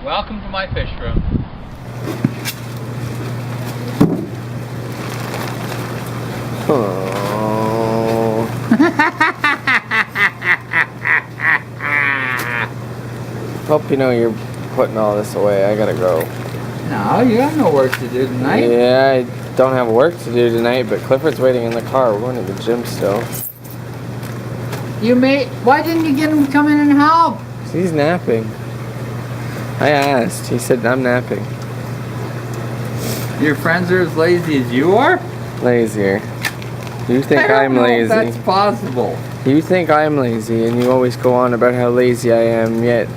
Welcome to my fish room. Oh. Hope you know you're putting all this away. I gotta go. No, you have no work to do tonight. Yeah, I don't have work to do tonight, but Clifford's waiting in the car. We're going to the gym still. Why didn't you get him to come in and help? He's napping. I asked. He said, I'm napping. Your friends are as lazy as you are? Lazier. You think I'm I don't know lazy. if that's possible. You think I'm lazy, and you always go on about how lazy I am, yet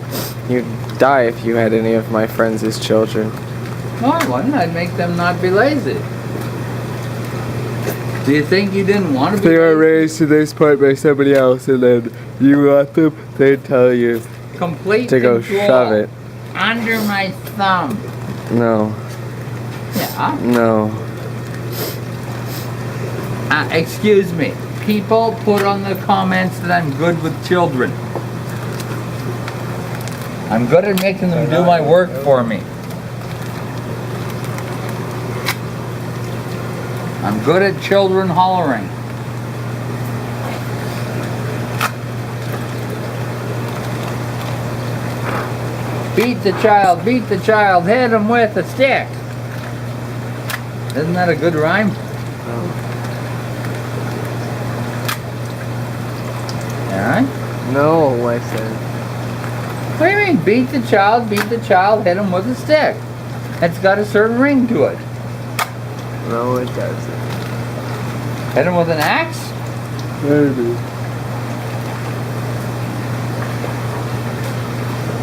you'd die if you had any of my friends as children. No, I wouldn't. I'd make them not be lazy. Do you think you didn't want to be They are lazy? raised to this point by somebody else, and then you let them, they tell you Complete to go control. shove it. Under my thumb. No. Yeah. No. Excuse me. People put on the comments that I'm good with children. I'm good at making them do my work for me. I'm good at children hollering. Beat the child, hit him with a stick. Isn't that a good rhyme? Alright? No, I said. What do you mean? Beat the child, hit him with a stick. It's got a certain ring to it. No, it doesn't. Hit him with an axe? Maybe.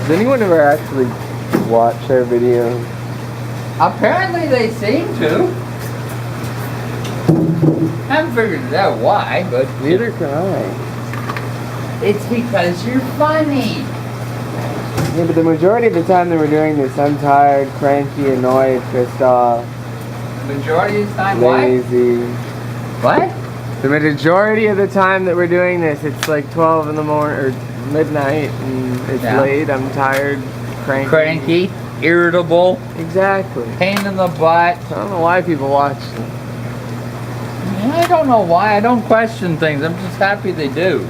Does anyone ever actually watch our videos? Apparently they seem to. Haven't figured it out why, but Neither can I. it's because you're funny. Yeah, but the majority of the time that we're doing this, I'm tired, cranky, annoyed, pissed off, Majority of the time, why? lazy. What? The majority of the time that we're doing this, it's like 12 in the morning or midnight, and it's Yeah. late. I'm tired, Cranky, irritable, Exactly. pain in the butt. I don't know why people watch them. I don't know why. I don't question things. I'm just happy they do.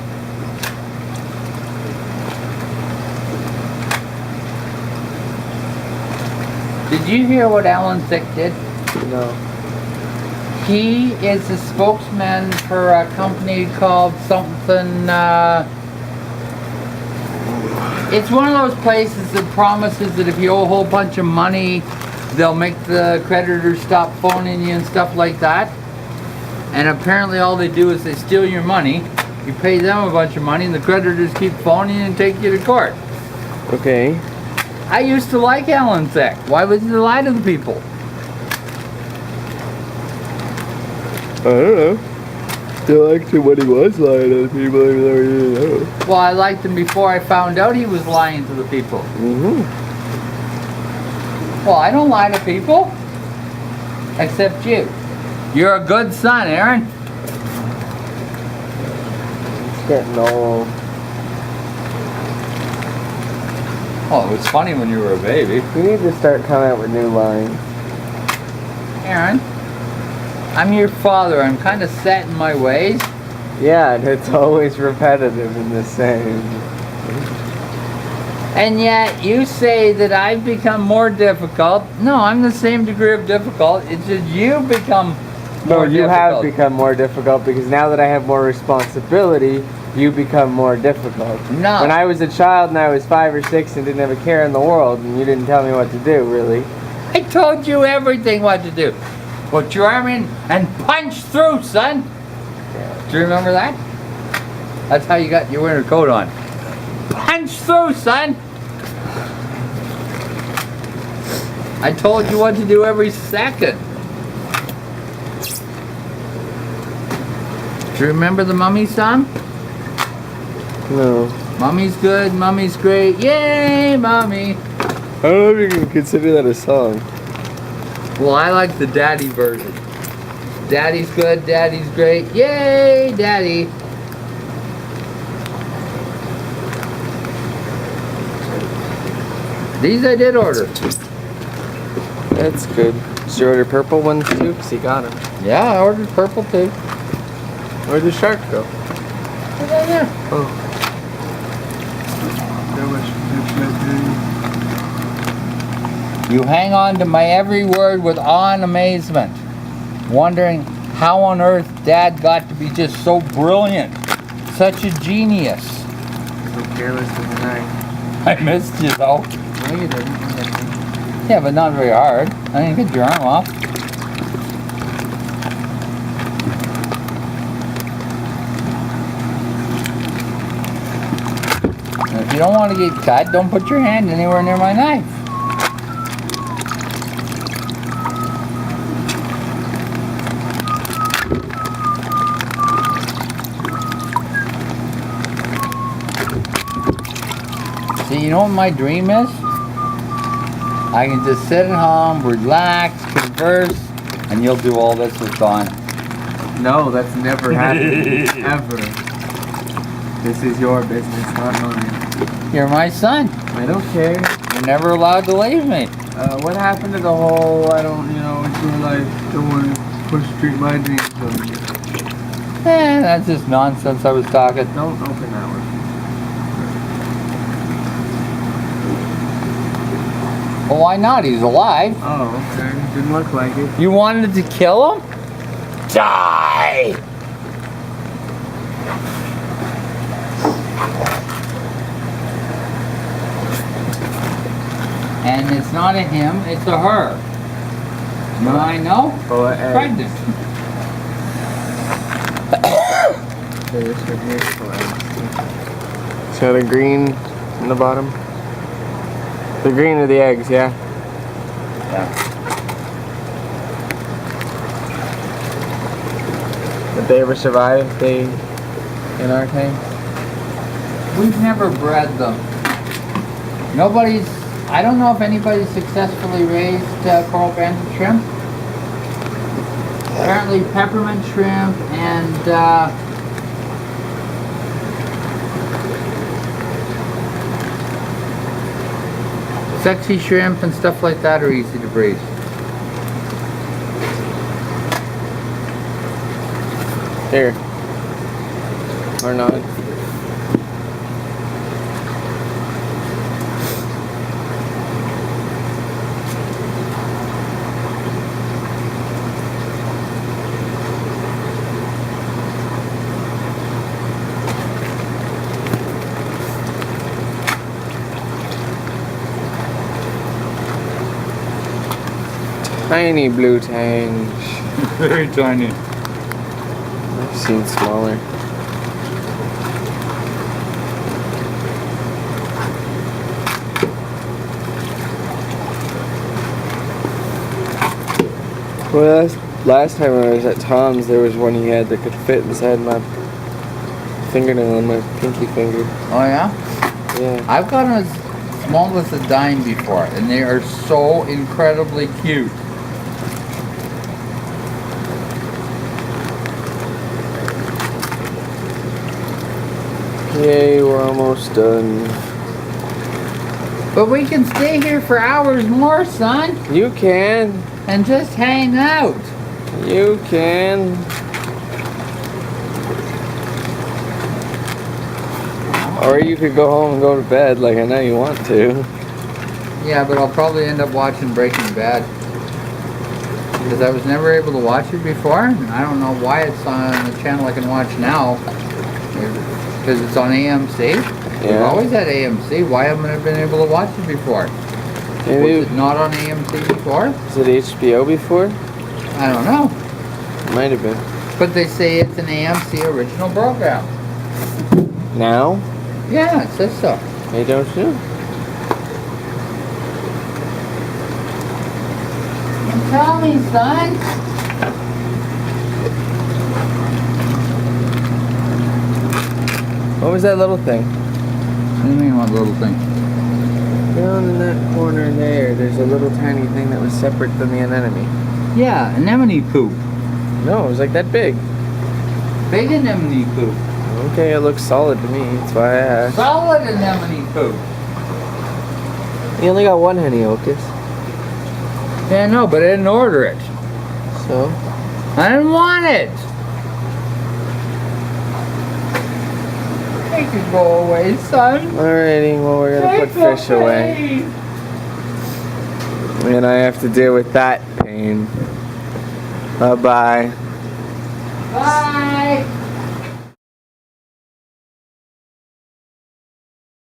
Did you hear what Alan Thicke did? No. He is the spokesman for a company called something, it's one of those places that promises that if you owe a whole bunch of money, they'll make the creditors stop phoning you and stuff like that. And apparently all they do is they steal your money, you pay them a bunch of money, and the creditors keep phoning you and take you to court. Okay. I used to like Alan Thicke. Why would he lie to the people? I don't know. I liked him when he was lying to people, even though he didn't know. Well, I liked him before I found out he was lying to the people. Mm-hmm. Well, I don't lie to people. Except you. You're a good son, Aaron. It's getting old. Oh, it was funny when you were a baby. We need to start coming out with new lines. Aaron, I'm your father. I'm kind of set in my ways. Yeah, and it's always repetitive and the same. And yet you say that I've become more difficult. No, I'm the same degree of difficult. It's just you become more No, you difficult. have become more difficult because now that I have more responsibility, you become more difficult. No. When I was a child and I was 5 or 6 and didn't have a care in the world, and you didn't tell me what to do, really. I told you everything what to do. Put your arm in and punch through, son. Do you remember that? That's how you got your winter coat on. Punch through, son. I told you what to do every second. Do you remember the Mummy song? No. Mummy's good, Mummy's great, yay, Mummy. I don't know if you can consider that a song. Well, I like the Daddy version. Daddy's good, Daddy's great, yay, Daddy. These I did order. That's good. Did you order purple ones too? Because he got them. Yeah, I ordered purple too. Where'd the shark go? Right down there. Oh. You hang on to my every word with awe and amazement, wondering how on earth Dad got to be just so brilliant, such a genius. So careless with the knife. I missed you though. No, you didn't. Yeah, but not very hard. I didn't get your arm off. And if you don't want to get cut, don't put your hand anywhere near my knife. See, you know what my dream is? I can just sit at home, relax, converse, and you'll do all this with Dawn. No, that's never happened. Ever. This is your business, not mine. You're my son. I don't care. You're never allowed to leave me. What happened to the whole, I don't, it's your life, don't want to push street my dreams on you. That's just nonsense I was talking. Don't open that one. Well, why not? He's alive. Oh, okay. Didn't look like it. You wanted to kill him? Die! And it's not a him, it's a her. You know what I know? Full of eggs. Pregnant. Okay, this one here is full of eggs. It's got a green in the bottom. The green of the eggs, yeah. Yeah. Did they ever survive? In our tank? We've never bred them. I don't know if anybody's successfully raised coral banter shrimp. Apparently peppermint shrimp and sexy shrimp and stuff like that are easy to breed. Here. Or not. Tiny blue tangs. Very tiny. I've seen smaller. Well, last time I was at Tom's, there was one he had that could fit inside my fingernail on my pinky finger. Oh yeah? Yeah. I've gotten as small as a dime before, and they are so incredibly cute. Yay, we're almost done. But we can stay here for hours more, son, You can. and just hang out. You can. Or you could go home and go to bed like I know you want to. Yeah, but I'll probably end up watching Breaking Bad. Because I was never able to watch it before. And I don't know why it's on the channel I can watch now. Because it's on AMC. We've Yeah. always had AMC. Why haven't I been able to watch it before? Maybe. Was it not on AMC before? Was it HBO before? I don't know. Might have been. But they say it's an AMC original program. Now? Yeah, it says so. I don't know. Tell me, son. What was that little thing? What do you mean, what little thing? Down in that corner there, there's a little tiny thing that was separate than the anemone. Yeah, anemone poop. No, it was like that big. Big anemone poop. Okay, it looks solid to me. That's why I asked. Solid anemone poop. You only got one honey hocus. Yeah, no, but I didn't order it. So? I didn't want it. Make it go away, son. Alrighty, well we're gonna put fish away. And I have to deal with that pain. Bye-bye. Bye.